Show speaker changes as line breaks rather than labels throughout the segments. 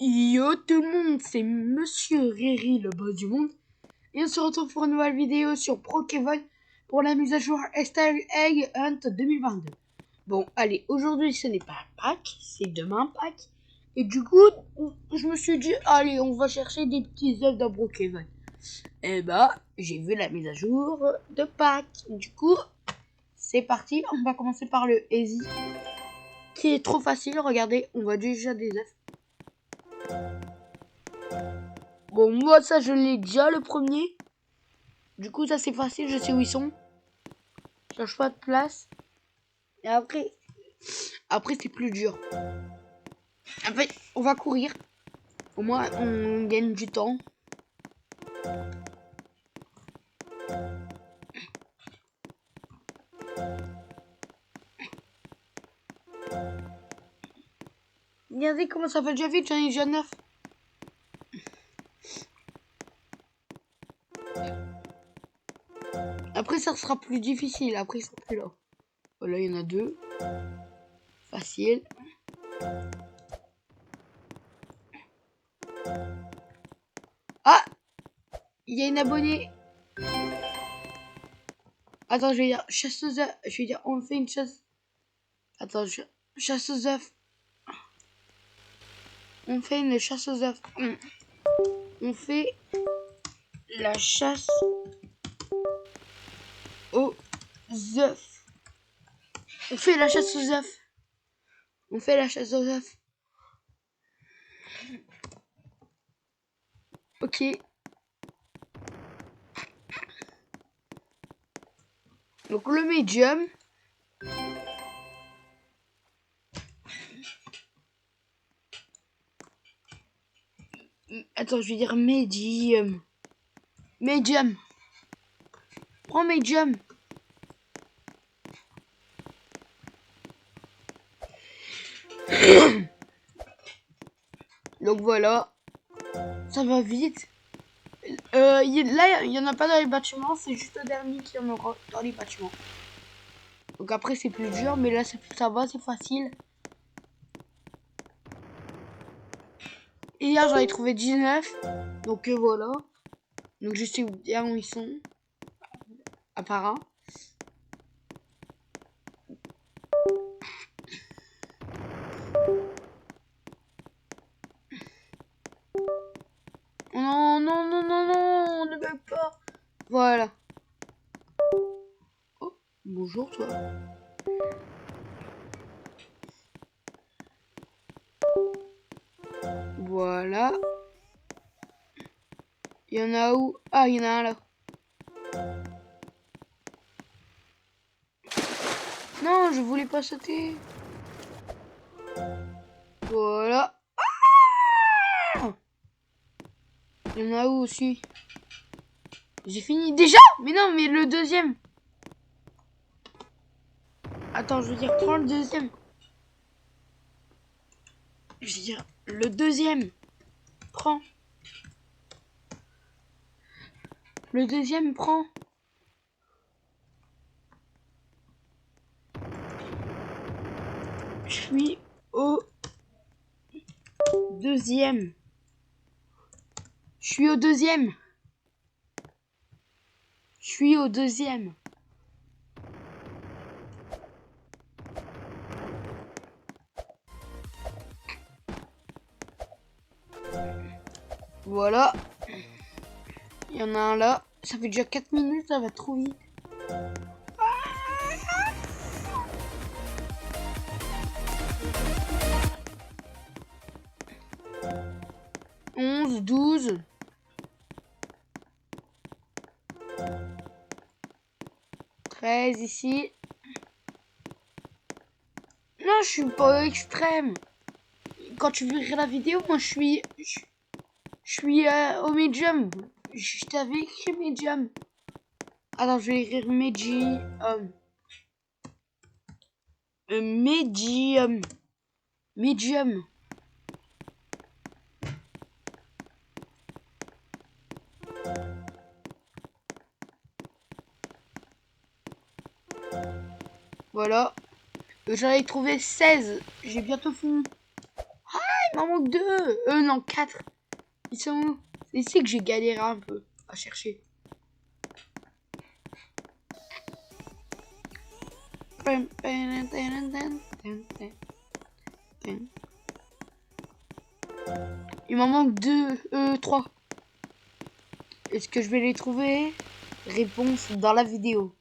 Yo tout le monde, c'est Monsieur Riri, le boss du monde. Et on se retrouve pour une nouvelle vidéo sur Pokémon pour la mise à jour Easter Egg Hunt 2022. Bon, allez, aujourd'hui ce n'est pas Pâques, c'est demain Pâques. Et du coup, je me suis dit, allez, on va chercher des petits œufs dans Pokémon. Et bah, j'ai vu la mise à jour de Pâques. Du coup, c'est parti, on va commencer par le Easy, qui est trop facile. Regardez, on voit déjà des œufs. Bon, moi, ça, je l'ai déjà, le premier. Du coup, ça, c'est facile, je sais où ils sont. Je cherche pas de place. Et après, c'est plus dur. En fait, on va courir. Au moins, on gagne du temps. Regardez comment ça va déjà vite, j'en ai déjà 9. Après, ça sera plus difficile. Après, ils sont plus là. Voilà, il y en a 2. Facile. Ah! Il y a une abonnée. Attends, je vais dire chasse aux œufs. Je vais dire, on fait une chasse. Attends, chasse aux œufs. On fait une chasse aux œufs. On fait la chasse aux œufs. On fait la chasse aux œufs. On fait la chasse aux œufs. Ok. Donc le medium. Attends, je vais dire medium. Medium. Prends medium. Donc voilà. Ça va vite. Là, il n'y en a pas dans les bâtiments. C'est juste le dernier qui en aura dans les bâtiments. Donc après, c'est plus dur. Mais là, ça va, c'est facile. Et hier, j'en ai trouvé 19. Donc voilà. Donc je sais bien où ils sont. À part un. Non, non, non, non, non, ne bug pas. Voilà. Oh, bonjour toi. Voilà. Il y en a où? Ah, il y en a un là. Non, je voulais pas sauter. Voilà. Ah, il y en a où aussi? J'ai fini déjà? Mais non, mais le deuxième. Attends, je veux dire, prends le deuxième. Je veux dire, le deuxième. Prends. Le deuxième, prends. Je suis au deuxième. Je suis au deuxième. Je suis au deuxième. Voilà. Il y en a un là. Ça fait déjà 4 minutes, ça va trop vite. « 12. 13 ici. Non, je suis pas extrême. Quand tu verras la vidéo, moi je suis au medium. Je t'avais écrit medium. Attends, je vais écrire medium. Medium. Medium. Voilà. J'en ai trouvé 16. J'ai bientôt fini. Ah, Il m'en manque 2. Non, 4. Ils sont où? C'est ici que j'ai galéré un peu à chercher. Il m'en manque 3. Est-ce que je vais les trouver? Réponse dans la vidéo.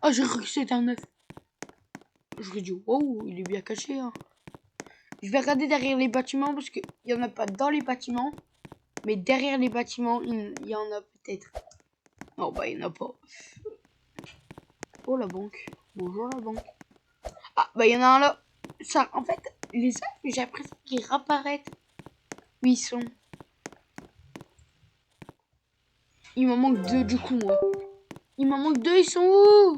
Oh, j'ai cru que c'était un œuf. Je lui dis, wow, il est bien caché. Hein. Je vais regarder derrière les bâtiments parce qu'il n'y en a pas dans les bâtiments. Mais derrière les bâtiments, il y en a peut-être. Non, bah, il n'y en a pas. Oh, la banque. Bonjour, la banque. Ah, bah, il y en a un là. Ça, en fait, les œufs, j'ai l'impression qu'ils réapparaissent. Où ils sont? Il m'en manque 2 du coup, moi. Il m'en manque 2, ils sont où?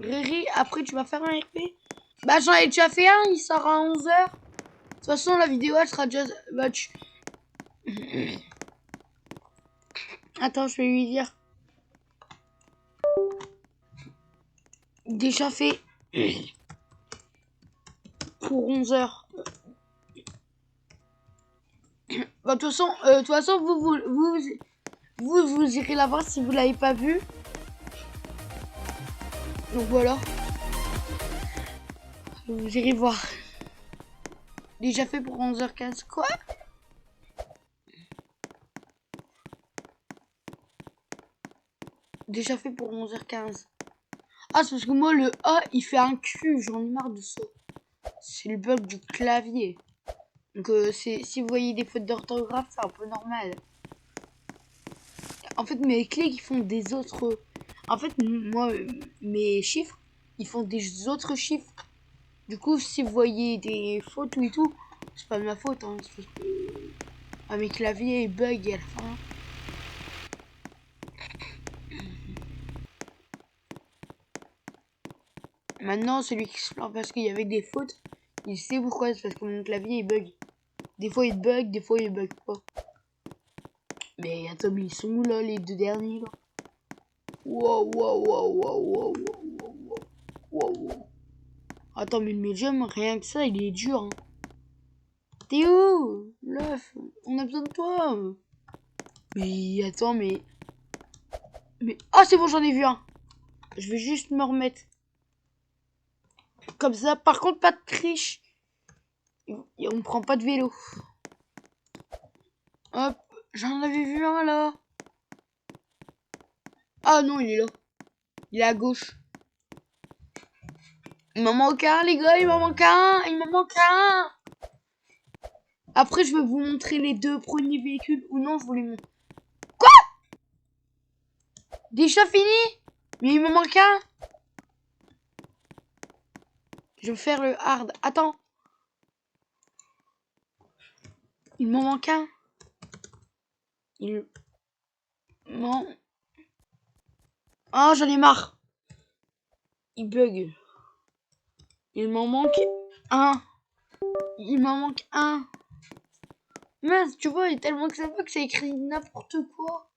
Riri, après, tu vas faire un RP? Bah, j'en ai déjà fait un, il sort à 11 h. De toute façon, la vidéo, elle sera déjà... Bah, Attends, je vais lui dire. Déjà fait pour 11 h. Bah, de toute façon, vous irez la voir si vous l'avez pas vu. Donc voilà. Vous irez voir. Déjà fait pour 11h15. Quoi? Déjà fait pour 11h15. Ah, c'est parce que moi, le A, il fait un Q. J'en ai marre de ça. C'est le bug du clavier. Donc, si vous voyez des fautes d'orthographe, c'est un peu normal. En fait, mes clés, ils font des autres... En fait, moi, mes chiffres, ils font des autres chiffres. Du coup, si vous voyez des fautes et tout, c'est pas de ma faute. Hein. C'est parce que mes claviers, ils bug à la fin. Maintenant, celui qui se plaint parce qu'il y avait des fautes, il sait pourquoi. C'est parce que mon clavier, il bug. Des fois, il bug, des fois, il bug pas. Mais attends, mais ils sont où, là, les 2 derniers, là? Wow, wow, wow, wow, wow, wow, wow, wow. Attends, mais le médium, rien que ça, il est dur. Hein. T'es où, l'œuf? On a besoin de toi. Mais attends, mais... Ah, c'est bon, j'en ai vu un. Je vais juste me remettre. Comme ça. Par contre, pas de triche. Et on prend pas de vélo. Hop. J'en avais vu un, là. Ah non, il est là. Il est à gauche. Il m'en manque un, les gars. Il m'en manque un. Il m'en manque un. Après, je vais vous montrer les 2 premiers véhicules. Ou non, je vous les montre. Quoi? Déjà fini? Mais il me manque un. Je vais faire le hard. Attends. Il m'en manque un. Il m'en... Ah, j'en ai marre. Il bug. Il m'en manque un. Il m'en manque un. Mince, tu vois, il est tellement que ça bug que ça écrit n'importe quoi.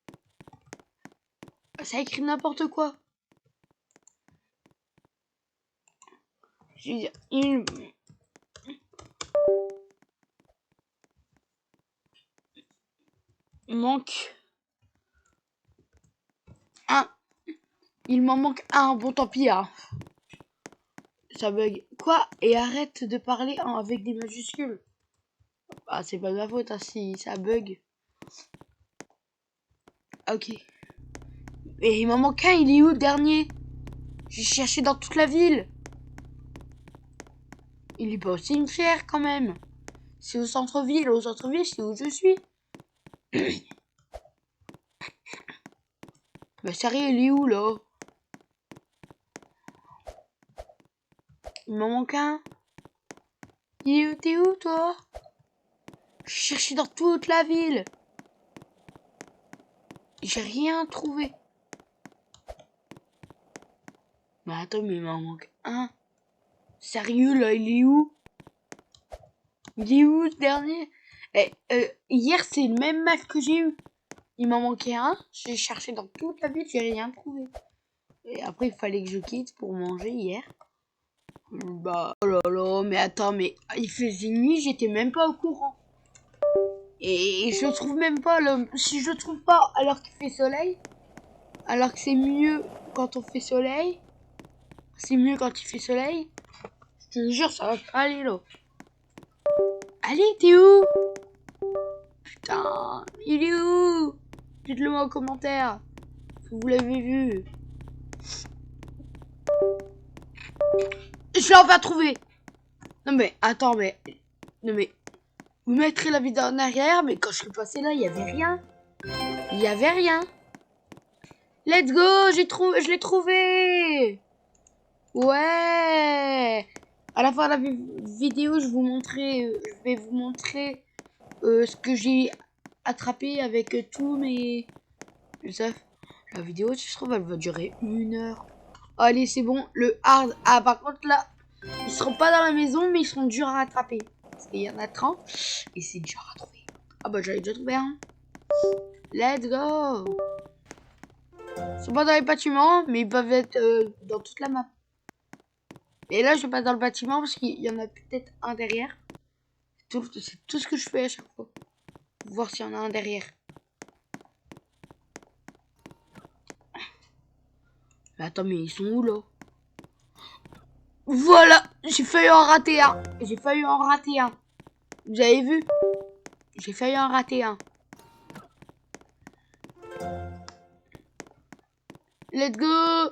Ça écrit n'importe quoi. Je veux dire, il manque un. Il m'en manque un. Bon, tant pis, hein. Ça bug. Quoi? Et arrête de parler avec des majuscules. Ah, c'est pas de ma faute, hein, si ça bug. Ok. Et il m'en manque un, il est où le dernier? J'ai cherché dans toute la ville. Il est pas au cimetière quand même. C'est au centre-ville. Au centre-ville, c'est où je suis. Bah sérieux, il est où là? Il m'en manque un. T'es où toi? J'ai cherché dans toute la ville. J'ai rien trouvé. Mais attends, mais il m'en manque un. Sérieux là, il est où? Il est où ce dernier? Hier, c'est le même match que j'ai eu. Il m'en manquait un. J'ai cherché dans toute la ville, j'ai rien trouvé. Et après, il fallait que je quitte pour manger hier. Bah, oh là là, mais attends, mais il faisait nuit, j'étais même pas au courant. Et je trouve même pas, si je trouve pas alors qu'il fait soleil, alors que c'est mieux quand on fait soleil, c'est mieux quand il fait soleil, je te jure, ça va pas aller là. Allez, t'es où? Putain, il est où? Dites-le moi en commentaire, si vous l'avez vu. Je l'ai enfin trouvé. Non mais, attends, mais... Non mais... Vous mettrez la vidéo en arrière, mais quand je suis passé là, il y avait rien. Il y avait rien. Let's go, je l'ai trouvé. Ouais. À la fin de la vidéo, je vais vous montrer ce que j'ai attrapé avec tous mes œufs. La vidéo, si je trouve, elle va durer 1 heure. Allez, c'est bon. Le hard. Ah, par contre, là, ils seront pas dans la maison, mais ils seront durs à attraper. Parce qu'il y en a 30 et c'est dur à trouver. Ah bah, j'avais déjà trouvé un. Let's go. Ils sont pas dans les bâtiments, mais ils peuvent être dans toute la map. Et là, je vais pas dans le bâtiment parce qu'il y en a peut-être un derrière. C'est tout ce que je fais à chaque fois. Pour voir s'il y en a un derrière. Mais attends, mais ils sont où là? Voilà, j'ai failli en rater un. J'ai failli en rater un. Vous avez vu? J'ai failli en rater un. Let's go.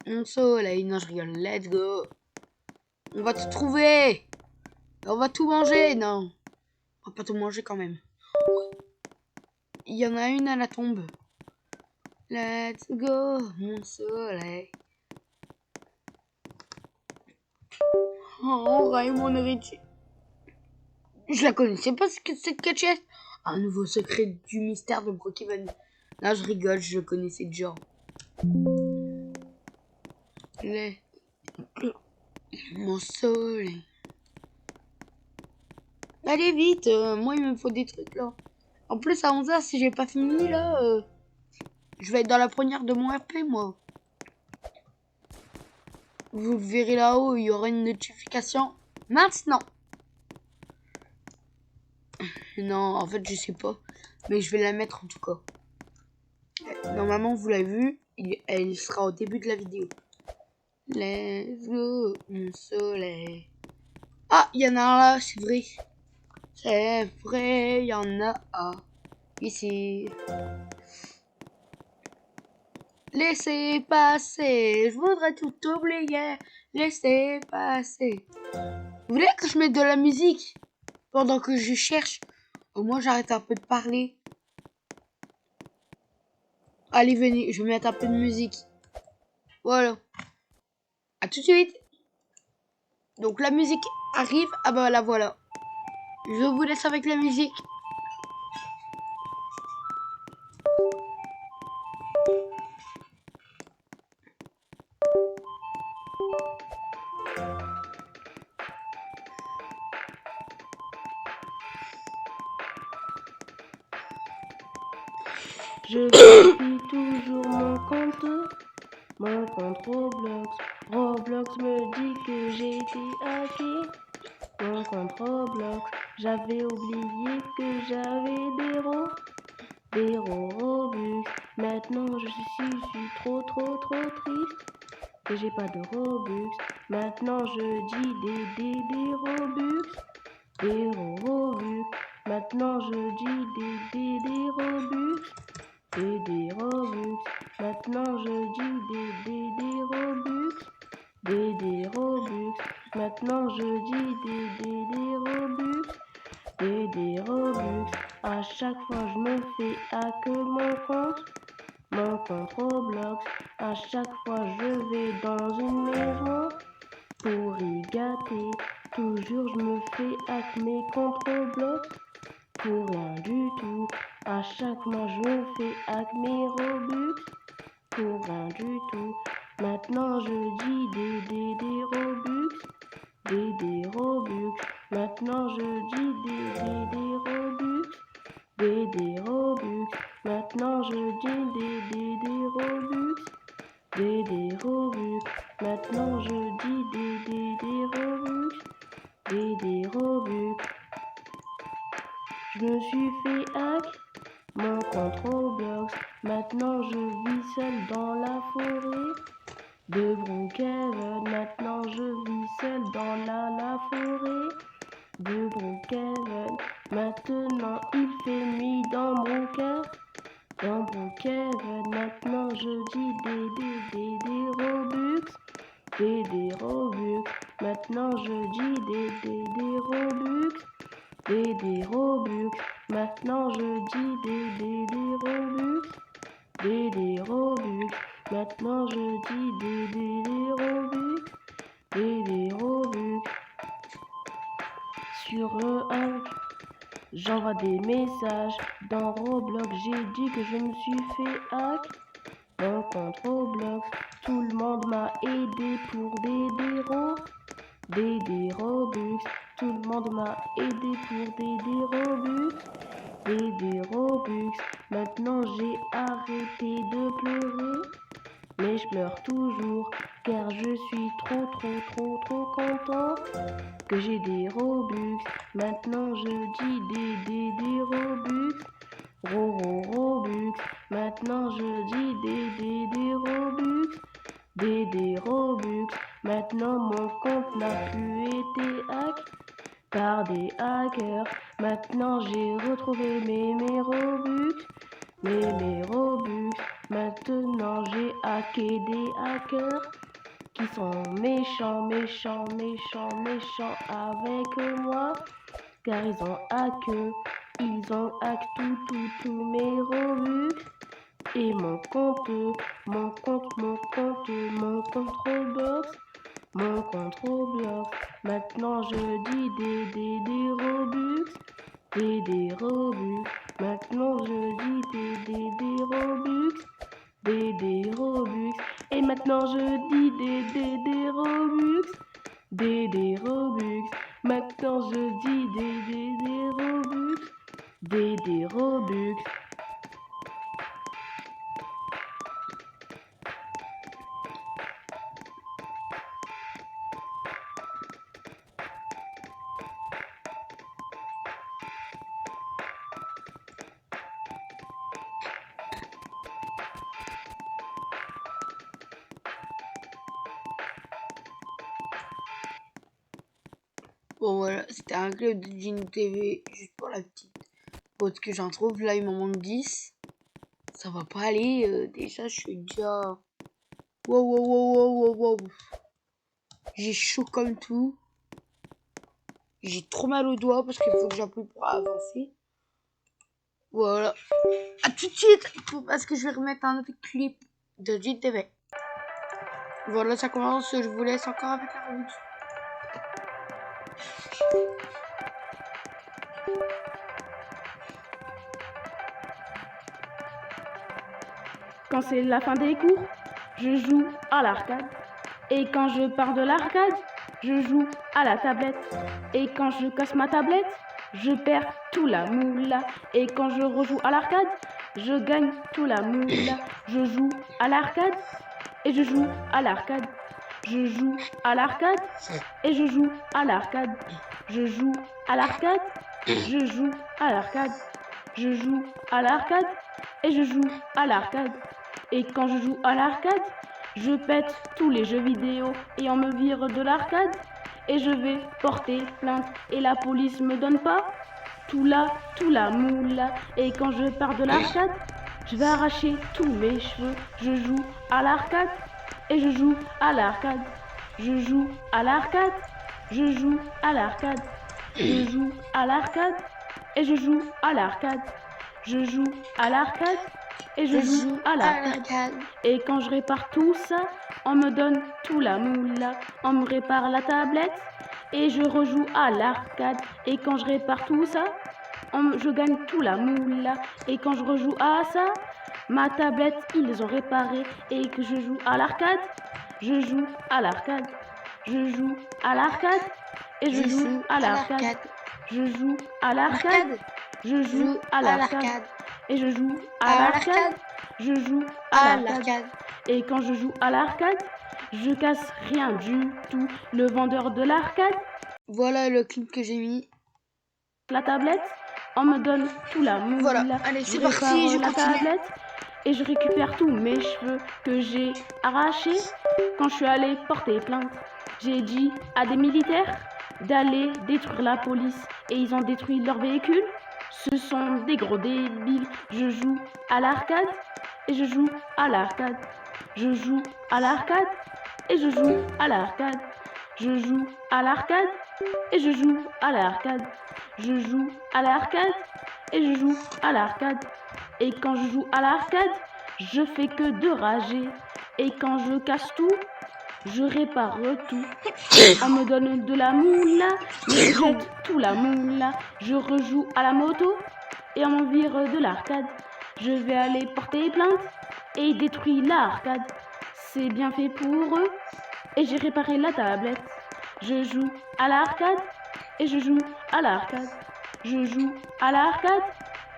Mon soleil, non je rigole. Let's go. On va tout trouver. On va tout manger. Non. On va pas tout manger quand même. Il y en a une à la tombe. Let's go, mon soleil. Oh, Raymond héritier. Je la connaissais pas cette cachette. Un nouveau secret du mystère de Brookhaven. Là, je rigole, je connaissais déjà. Mon soleil. Allez vite, moi il me faut des trucs là. En plus, à 11h, si j'ai pas fini là, je vais être dans la première de mon RP, moi. Vous le verrez là-haut, il y aura une notification maintenant. Non, en fait, je sais pas. Mais je vais la mettre en tout cas. Normalement, vous l'avez vu, elle sera au début de la vidéo. Let's go, mon soleil. Ah, il y en a un là, c'est vrai. C'est vrai, il y en a un. Ici. Laissez passer, je voudrais tout oublier. Laissez passer. Vous voulez que je mette de la musique pendant que je cherche? Au moins, j'arrête un peu de parler. Allez, venez, je vais mettre un peu de musique. Voilà. À tout de suite. Donc, la musique arrive. Ah bah la voilà. Je vous laisse avec la musique.
Je vérifie toujours mon compte Roblox. Roblox me dit que j'ai été hacké. Mon compte Roblox, j'avais oublié que j'avais des Robux. Maintenant je suis trop triste que j'ai pas de Robux. Maintenant je dis des Robux. Des Robux. Maintenant je dis des Robux. Des Robux. Maintenant je dis des Robux. Des Robux. Maintenant je dis des Robux. Des Robux. À chaque fois je me fais hacker mon compte Roblox. À chaque fois je vais dans une maison pour y gâter. Toujours je me fais hack mes comptes Roblox. Pour rien du tout. À chaque mois je me fais hack mes Robux. Pour rien du tout. Maintenant je dis des Robux. Des Robux. Maintenant je dis des Robux. Des Robux. Maintenant je dis des Robux. Des Robux. Maintenant je dis des Robux, des Robux. Je me suis fait hack mon compte Roblox. Maintenant je vis seul dans la forêt de Brookhaven. Maintenant je vis seul dans la forêt de Brookhaven. Maintenant il fait nuit dans Brookhaven. Dans Brookhaven, maintenant je dis des Robux. Des Robux. Maintenant je dis des Robux. Des Robux. Maintenant je dis des Robux. Des Robux. Maintenant je dis des Robux. Des Robux. Sur le hack, j'envoie des messages dans Roblox. J'ai dit que je me suis fait hack mon compte Roblox. Tout le monde m'a aidé pour des Robux. Tout le monde m'a aidé pour des Robux. Des Robux. Maintenant j'ai arrêté de pleurer. Mais je pleure toujours car je suis trop content que j'ai des Robux. Maintenant je dis des Robux. Robux. Maintenant je dis des Robux. Des Robux. Maintenant mon compte n'a plus été hack par des hackers. Maintenant j'ai retrouvé mes Robux. Mes Robux. Maintenant j'ai hacké des hackers qui sont méchants avec moi. Car ils ont hack tous mes Robux. Et mon compte Roblox. Mon compte Roblox. Maintenant je dis des Robux. Des Robux. Maintenant je dis des Robux. Des Robux. Et maintenant je dis des Robux. Des Robux. Maintenant je dis des Robux. Des Robux.
Bon voilà, c'était un club de Genie TV, juste pour la petite faute que j'en trouve. Là il m'en manque 10. Ça va pas aller, déjà je suis déjà... Wow. J'ai chaud comme tout. J'ai trop mal aux doigts parce qu'il faut que j'appuie pour avancer. Voilà. À tout de suite parce que je vais remettre un autre clip de Genie TV. Voilà, ça commence. Je vous laisse encore avec la route.
Quand c'est la fin des cours, je joue à l'arcade. Et quand je pars de l'arcade, je joue à la tablette. Et quand je casse ma tablette, je perds tout la moula. Et quand je rejoue à l'arcade, je gagne tout la moula. Je joue à l'arcade et je joue à l'arcade. Je joue à l'arcade et je joue à l'arcade. Je joue à l'arcade, je joue à l'arcade. Je joue à l'arcade et je joue à l'arcade. Et quand je joue à l'arcade, je pète tous les jeux vidéo et on me vire de l'arcade. Et je vais porter plainte et la police me donne pas tout la moula. Et quand je pars de l'arcade, je vais arracher tous mes cheveux. Je joue à l'arcade et je joue à l'arcade. Je joue à l'arcade, je joue à l'arcade. Je joue à l'arcade et je joue à l'arcade. Je joue à l'arcade et je joue à l'arcade. Et quand je répare tout ça, on me donne tout la moula. On me répare la tablette et je rejoue à l'arcade. Et quand je répare tout ça, je gagne tout la moula. Et quand je rejoue à ça, ma tablette, ils ont réparé. Et que je joue à l'arcade, je joue à l'arcade. Je joue à l'arcade et je joue à l'arcade. Je joue à l'arcade, je joue à l'arcade. Et je joue à l'arcade, je joue à l'arcade. Et quand je joue à l'arcade, je casse rien du tout. Le vendeur de l'arcade,
Voilà le clip que j'ai mis.
la tablette, on me donne tout la moula.
Voilà, allez,
Je
c'est
répare
parti, je
la
continue.
tablette et je récupère tous mes cheveux que j'ai arrachés. Quand je suis allée porter plainte, j'ai dit à des militaires d'aller détruire la police et ils ont détruit leur véhicule. Ce sont des gros débiles. Je joue à l'arcade et je joue à l'arcade. Je joue à l'arcade et je joue à l'arcade. Je joue à l'arcade et je joue à l'arcade. Je joue à l'arcade et je joue à l'arcade. Et quand je joue à l'arcade, je fais que de rager. Et quand je casse tout, je répare tout. On me donne de la moula, mais je jette tout la moula. Je rejoue à la moto et on me vire de l'arcade. Je vais aller porter plainte et détruire l'arcade. C'est bien fait pour eux et j'ai réparé la tablette. Je joue à l'arcade et je joue à l'arcade. Je joue à l'arcade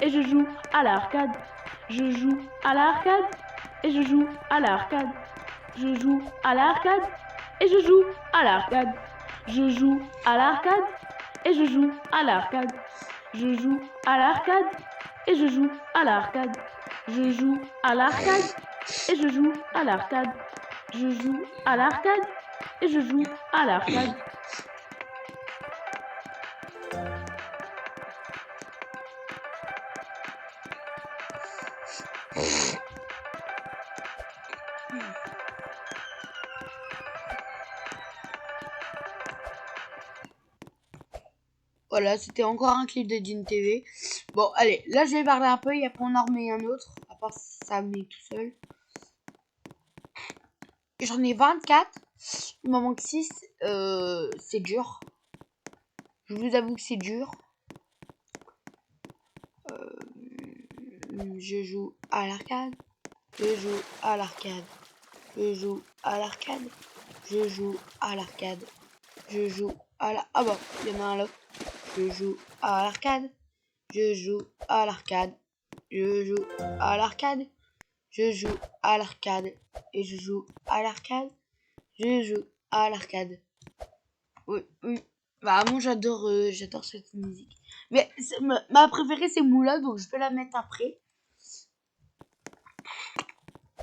et je joue à l'arcade. Je joue à l'arcade et je joue à l'arcade. Je joue à l'arcade et je joue à l'arcade. Je joue à l'arcade et je joue à l'arcade. Je joue à l'arcade et je joue à l'arcade. Je joue à l'arcade et je joue à l'arcade. Je joue à l'arcade et je joue à l'arcade.
Voilà, c'était encore un clip de Dune TV. Bon, allez, là je vais parler un peu et après on en remet un autre. À part ça, mais tout seul. J'en ai 24. Il m'en manque 6. C'est dur. Je vous avoue que c'est dur. Je joue à l'arcade. Je joue à l'arcade. Je joue à l'arcade. Je joue à l'arcade. Je joue à la... Ah bon, il y en a un là. Je joue à l'arcade. Je joue à l'arcade. Je joue à l'arcade. Je joue à l'arcade. Et je joue à l'arcade. Je joue à l'arcade. Oui, oui. Bah moi j'adore cette musique. Mais ma préférée c'est Moula, donc je vais la mettre après.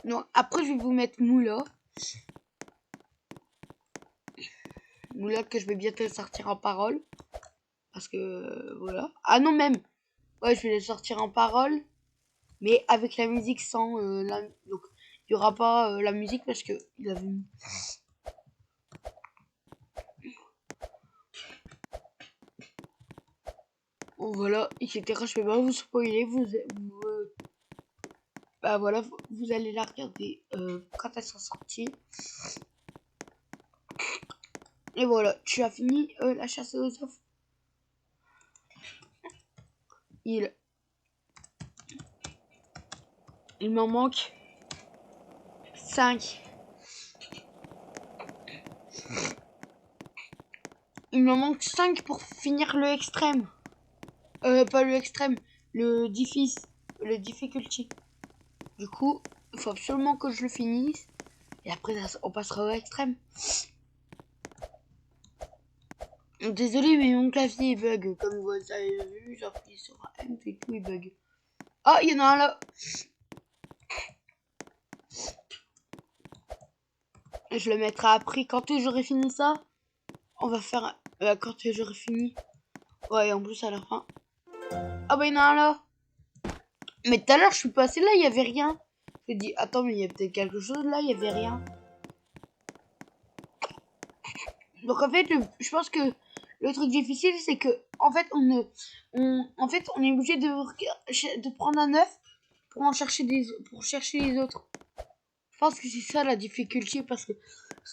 Non, après je vais vous mettre Moula. Moula que je vais bientôt sortir en parole. Parce que voilà. Ah non même. Ouais, je vais les sortir en parole. Mais avec la musique sans la... Donc il n'y aura pas la musique parce que il avait mis. Bon voilà, etc. Je vais pas vous spoiler. Bah voilà, vous allez la regarder quand elles sont sorties. Et voilà, tu as fini la chasse aux œufs. Il m'en manque 5. Il m'en manque 5 pour finir le extrême. Pas le extrême, le difficulty. Du coup, il faut absolument que je le finisse. Et après, on passera au extrême. Désolé, mais mon clavier il bug. Comme vous avez vu, j'ai appuyé sur M et tout, il bug. Ah, il y en a un là. Je le mettrai après. Quand j'aurai fini ça, on va faire... quand j'aurai fini. Ouais, en plus à la fin. Ah bah il y en a un là. Mais tout à l'heure, je suis passé là, il y avait rien. Je me dis, attends, mais il y a peut-être quelque chose là, il y avait rien. Donc en fait, je pense que le truc difficile, c'est que en fait, on est obligé de prendre un œuf pour chercher les autres. Je pense que c'est ça la difficulté parce que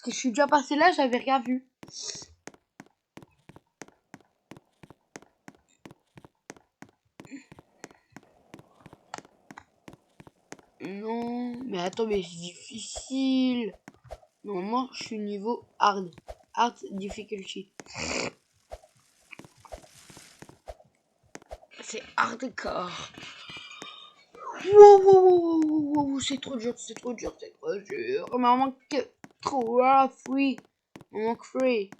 je suis déjà passé là, j'avais rien vu. Non, mais attends, mais c'est difficile. Normalement, je suis niveau hard. Hard difficulty. C'est hardcore. Wow, c'est trop dur, c'est trop dur, c'est trop dur. Il m'en manque 3, free. On manque free.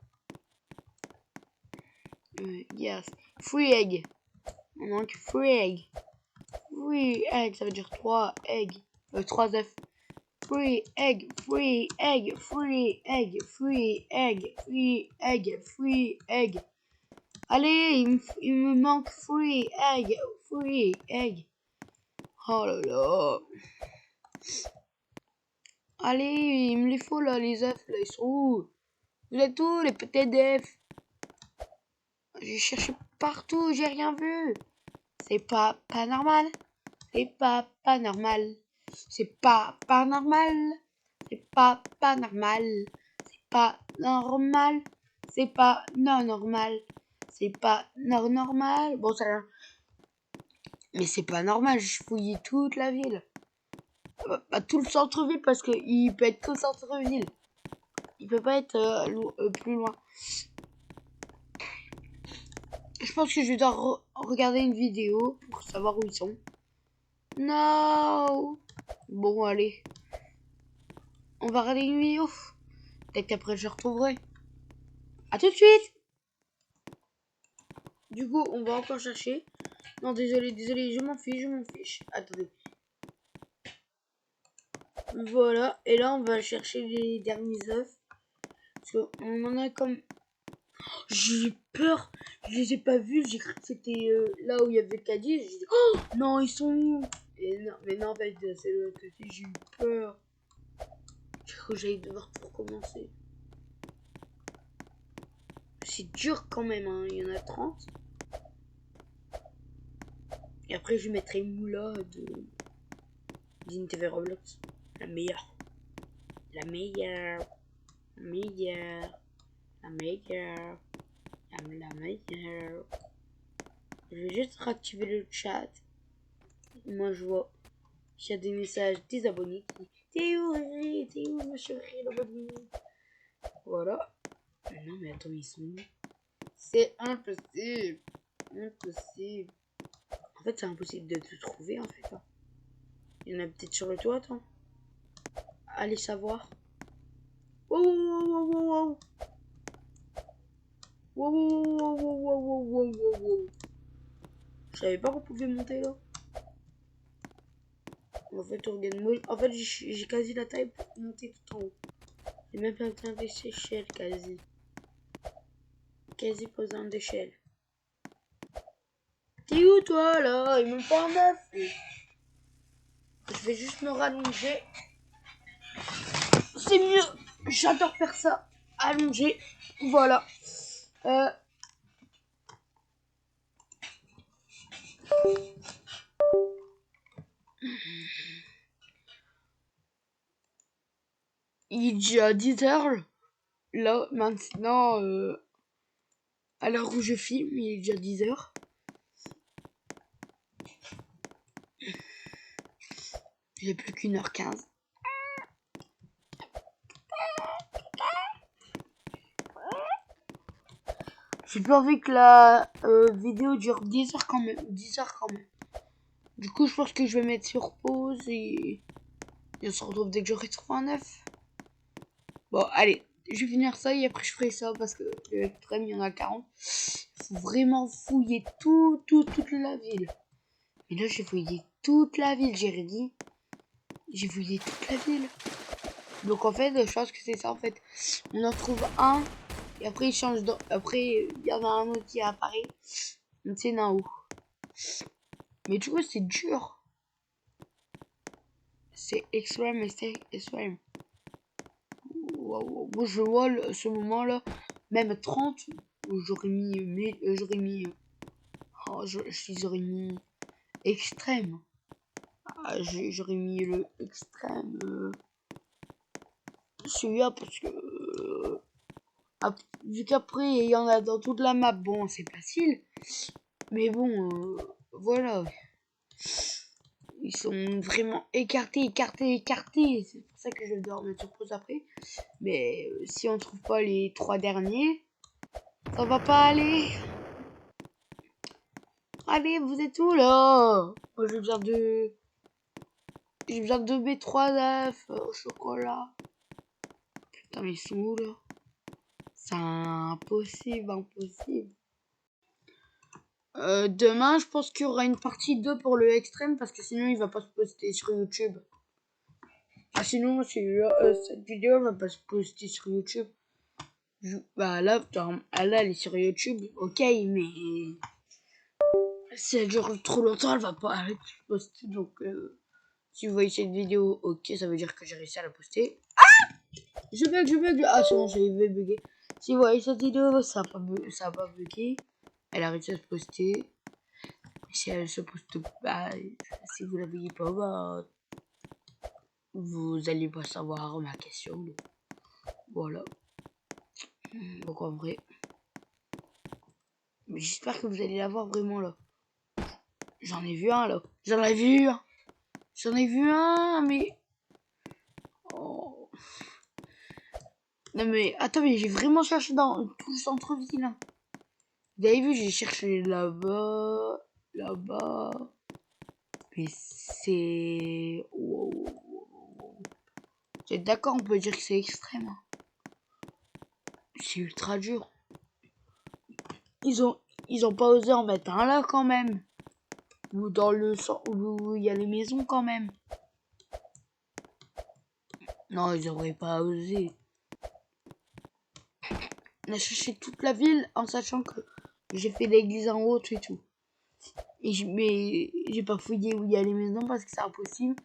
Yes. Free egg. On manque free egg. Free egg, ça veut dire 3 egg. 3 œufs. Free egg, free egg, free egg, free egg, free egg, free egg. Allez, il me manque free egg, free egg. Oh là là. Allez, il me les faut là, les œufs, là, ils sont où? Vous êtes où, les petits d'œufs? J'ai cherché partout, j'ai rien vu. C'est pas normal. C'est pas normal. C'est pas normal. C'est pas normal. C'est pas normal. C'est pas normal. C'est pas normal. Bon, ça. Mais c'est pas normal. Je fouillais toute la ville. Pas tout le centre-ville parce que il peut être que centre-ville. Il peut pas être plus loin. Je pense que je vais devoir regarder une vidéo pour savoir où ils sont. Non. Bon, allez. On va regarder une vidéo. Peut-être qu'après je retrouverai. A tout de suite. Du coup, on va encore chercher. Non, désolé, je m'en fiche. Attendez. Voilà, et là on va chercher les derniers œufs. Parce qu'on en a comme... J'ai peur, je les ai pas vus, j'ai cru que c'était là où il y avait le caddie. J'ai dit, oh non, ils sont où? Et non, mais non, en fait, c'est le côté, j'ai eu peur. J'ai cru que j'allais devoir tout recommencer. C'est dur quand même, hein. Il y en a 30. Et après, je mettrai Moula de d'InTV Roblox. La meilleure. La meilleure. La meilleure. La meilleure. La meilleure. Je vais juste réactiver le chat. Moi, je vois qu'il y a des messages des abonnés qui... T'es où, monsieur l'abonné? Voilà. Non, mais attends, ils sont où? C'est impossible. Impossible. En fait, c'est impossible de te trouver, en fait. Il y en a peut-être sur le toit, attends. Allez savoir. Wow, wow, wow, wow. Wow, wow, wow, wow, wow, wow, wow, wow. Je savais pas qu'on pouvait monter là. En fait, on regarde moi. En fait, j'ai quasi la taille pour monter tout en haut. J'ai même pas besoin d'échelle, quasi. Quasi pas besoin d'échelle. T'es où toi là? Il me fait un œuf. Je vais juste me rallonger. C'est mieux. J'adore faire ça. Allonger. Voilà. Il est déjà 10h. Là, maintenant, à l'heure où je filme, il est déjà 10h. J'ai plus qu'1h15. J'ai pas envie que la vidéo dure 10h quand même. 10h quand même. Du coup, je pense que je vais mettre sur pause et on se retrouve dès que j'aurai trouvé un œuf. Bon, allez, je vais finir ça et après je ferai ça parce que il y en a 40. Faut vraiment fouiller toute la ville. Mais là, j'ai fouillé toute la ville, j'ai dit. J'ai fouillé toute la ville. Donc en fait, je pense que c'est ça en fait. On en trouve un et après il change. Après, il y en a un autre qui apparaît. On sait où. Mais du coup, c'est dur. C'est extrême et c'est extrême. Wow. Moi, je vois ce moment-là, même 30, j'aurais mis, j'aurais mis, j'aurais mis extrême. Ah, j'aurais mis le extrême. Celui-là parce que vu qu'après il y en a dans toute la map, bon, c'est facile. Mais bon, voilà. Ils sont vraiment écartés. C'est pour ça que je vais devoir mettre sur pause après. Mais si on trouve pas les 3 derniers, ça va pas aller. Allez, vous êtes où là? Moi j'ai besoin de... J'ai besoin de mes 3 œufs au chocolat. Putain, mais ils sont où là? C'est impossible, impossible. Demain, je pense qu'il y aura une partie 2 pour le extrême parce que sinon il va pas se poster sur YouTube. Ah, sinon, cette vidéo va pas se poster sur YouTube. Bah là, elle est sur YouTube, ok, mais si elle dure trop longtemps, elle va pas arrêter de poster. Donc, si vous voyez cette vidéo, ok, ça veut dire que j'ai réussi à la poster. Ah, je bug. Ah, c'est bon, j'ai bugué. Si vous voyez cette vidéo, ça a pas bugué. Elle a réussi à se poster. Si elle se poste pas, si vous la voyez pas, bah, vous allez pas savoir ma question. Donc, voilà. Donc en vrai, mais j'espère que vous allez la voir vraiment là. J'en ai vu un là. J'en ai vu un, mais oh. Non mais attends, mais j'ai vraiment cherché dans tout le centre-ville. Hein. Vous avez vu, j'ai cherché là-bas, là-bas. Mais c'est... Wow. Vous êtes d'accord, on peut dire que c'est extrême. Hein. C'est ultra dur. Ils ont pas osé en mettre un là quand même. Ou dans le centre où il y a les maisons quand même. Non, ils auraient pas osé. On a cherché toute la ville en sachant que j'ai fait l'église en haut et tout. Mais j'ai pas fouillé où il y a les maisons parce que c'est impossible.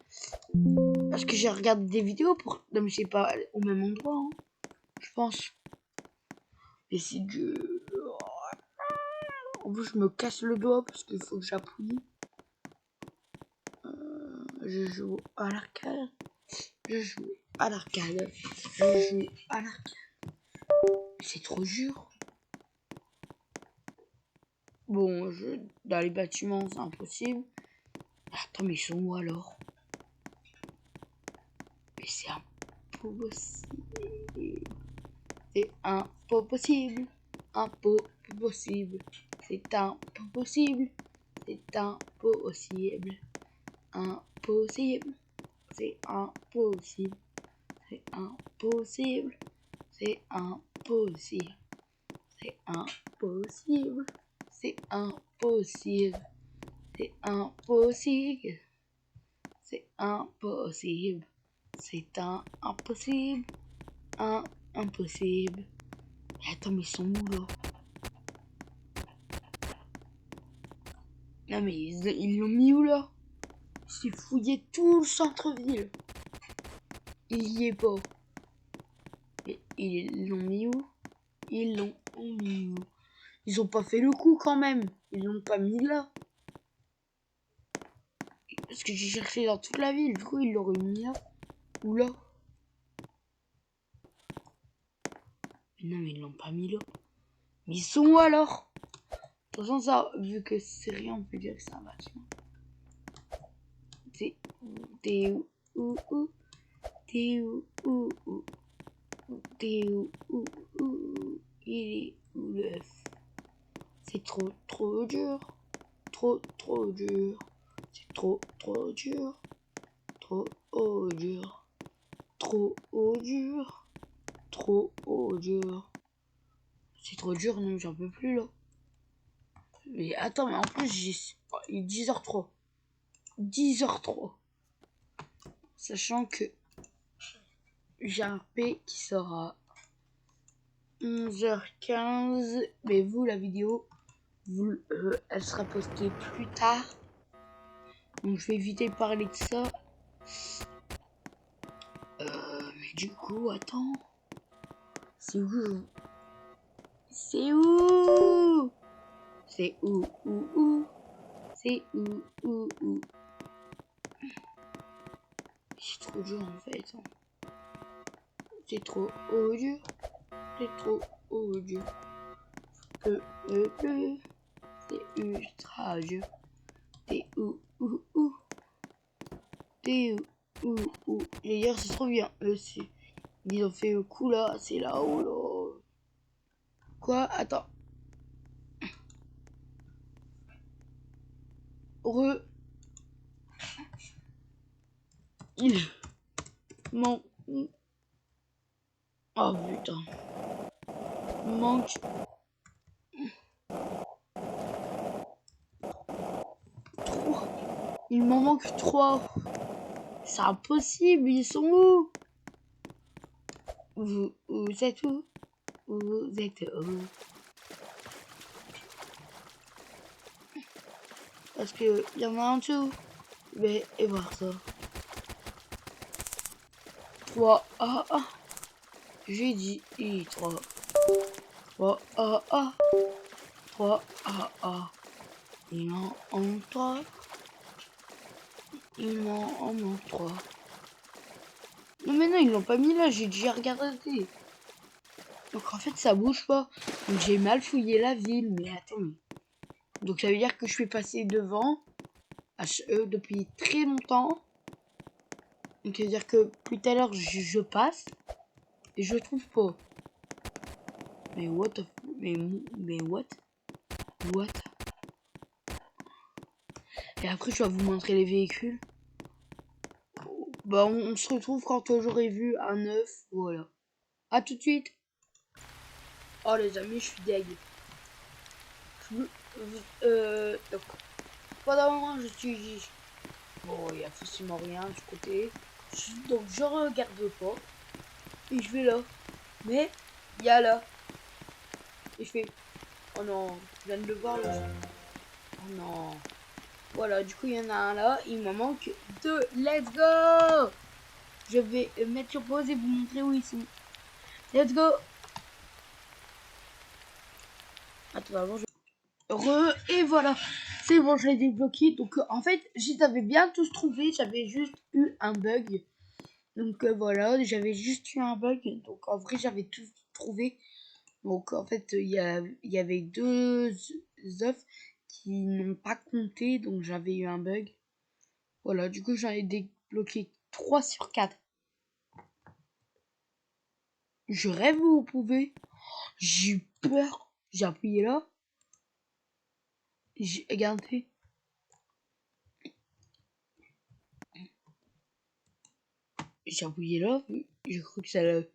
Parce que j'ai regardé des vidéos pour... Non mais c'est pas au même endroit, hein, je pense. Mais c'est du... En plus je me casse le doigt parce qu'il faut que j'appuie. Je joue à l'arcade. Je joue à l'arcade. C'est trop dur. Bon, dans les bâtiments, c'est impossible. Attends, mais ils sont où alors? Mais c'est impossible. C'est impossible. Impossible. C'est impossible. C'est impossible. Impossible. C'est impossible. C'est impossible. C'est impossible. C'est impossible. C'est impossible. C'est impossible. C'est impossible. C'est impossible. Impossible. Mais attends, mais ils sont où là? Non mais ils l'ont mis où là? J'ai fouillé tout le centre-ville. Il y est pas. Et ils l'ont mis où? Ils l'ont mis où? Ils ont pas fait le coup quand même. Ils l'ont pas mis là. Parce que j'ai cherché dans toute la ville. Du coup, ils l'auraient mis là. Ou là. Mais non, mais ils l'ont pas mis là. Mais ils sont où alors? De toute façon, ça, vu que c'est rien, on peut dire que c'est un bâtiment. T'es où? T'es où? T'es où? Il est où le F? C'est trop dur. Trop dur. C'est trop dur. Trop dur. Trop dur. Trop dur. C'est trop dur, non, j'en peux plus là. Mais attends, mais en plus, il est 10h03. 10h03. Sachant que j'ai un P qui sera 11h15. Mais vous, la vidéo, elle sera postée plus tard. Donc je vais éviter de parler de ça. Mais du coup, attends. C'est où? C'est où? C'est où? C'est où? C'est trop dur en fait. Hein. C'est trop dur. C'est trop dur. C'est ultra dur. T'es où? T'es où? D'ailleurs, c'est trop bien. Ils ont fait le coup là. C'est là-haut là. Quoi? Attends. Ils m'ont Oh putain. Il manque 3. Il m'en manque 3. C'est impossible, ils sont où? Vous êtes où? Vous êtes où? Parce que il y en a un dessous. Mais et voir ça. 3. Ah ah. J'ai dit 3. 3. Ah ah. 3. Ah ah. Il m'en manque 3. Il m'en manque 3. Non mais non, ils l'ont pas mis là, j'ai déjà regardé. Donc en fait ça bouge pas. Donc j'ai mal fouillé la ville, mais attends. Donc ça veut dire que je suis passé devant HE depuis très longtemps. Donc ça veut dire que plus tout à l'heure je passe et je trouve pas. Mais what the mais what? What? Et après je vais vous montrer les véhicules. Bah on se retrouve quand j'aurai vu un œuf, voilà. A tout de suite. Oh les amis, je suis deg. Donc pendant un moment je suis... Bon, il y a forcément rien du côté. Donc je regarde pas. Et je vais là. Mais il y a là. Et je fais... Oh non, je viens de le voir là. Oh non. Voilà, du coup il y en a un là. Il m'en manque 2. Let's go. Je vais mettre sur pause et vous montrer où ils sont. Let's go. Attends, avant je... Et voilà. C'est bon, je l'ai débloqué. Donc en fait, j'avais bien tous trouvé. J'avais juste eu un bug. Donc voilà, j'avais juste eu un bug. Donc en vrai, j'avais tout trouvé. Donc en fait, il y avait 2 œufs qui n'ont pas compté. Donc j'avais eu un bug. Voilà, du coup, j'en ai débloqué 3 sur 4. Je rêve, vous pouvez. J'ai eu peur. J'ai appuyé là. J'ai regardé. J'ai appuyé là. J'ai cru que ça allait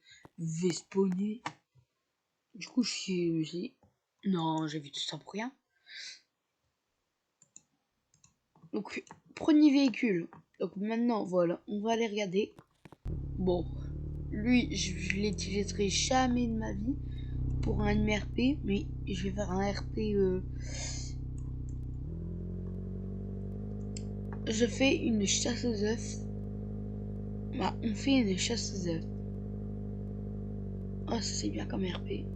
spawner. Du coup, je suis dit, non, j'ai vu tout ça pour rien. Donc, premier véhicule. Donc maintenant, voilà, on va aller regarder. Bon, lui, je l'utiliserai jamais de ma vie pour un MRP, mais je vais faire un RP. Je fais une chasse aux œufs. Bah, on fait une chasse aux œufs. Oh, ça c'est bien comme RP.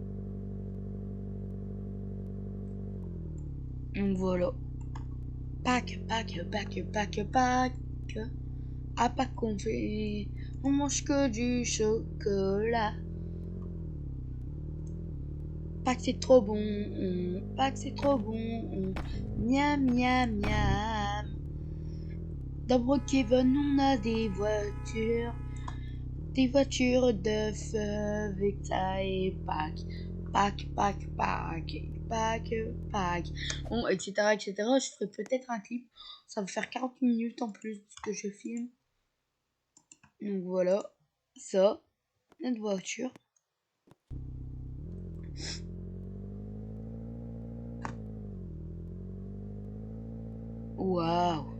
Donc voilà. Pack. À Pâques qu'on fait. On mange que du chocolat. Pâques c'est trop bon. Pâques c'est trop bon. Miam miam miam. Dans Brookhaven, on a des voitures. Des voitures de feu avec ça et Pâques. Pâques. Bon, etc. Je ferai peut-être un clip. Ça va faire 40 minutes en plus que je filme. Donc voilà. Ça. Notre voiture. Waouh.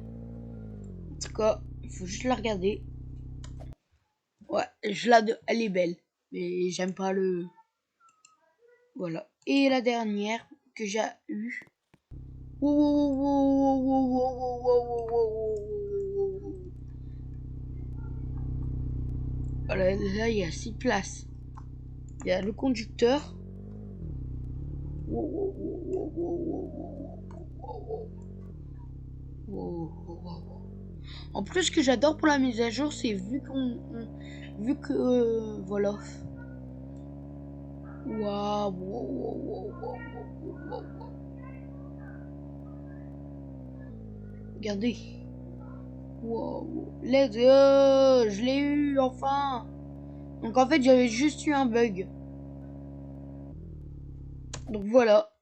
En tout cas, il faut juste la regarder. Ouais, elle est belle. Mais j'aime pas le... Voilà. Et la dernière que j'ai eue. Voilà, là, il y a 6 places. Il y a le conducteur. En plus, ce que j'adore pour la mise à jour, c'est vu que voilà. Waouh. Regardez. Wow. Let's go. Je l'ai eu enfin. Donc en fait, j'avais juste eu un bug. Donc voilà.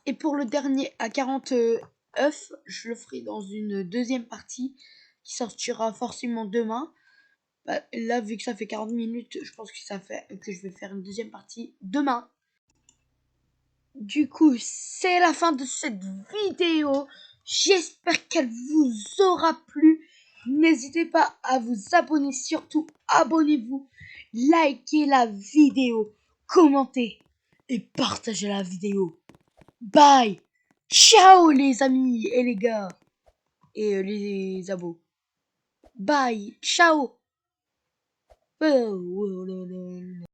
Et pour le dernier à 40 œufs, je le ferai dans une deuxième partie qui sortira forcément demain. Bah, là, vu que ça fait 40 minutes, je pense que je vais faire une deuxième partie demain. Du coup, c'est la fin de cette vidéo. J'espère qu'elle vous aura plu. N'hésitez pas à vous abonner, surtout abonnez-vous, likez la vidéo, commentez et partagez la vidéo. Bye. Ciao les amis et les gars et les abos. Bye. Ciao. Oh, oh là là là.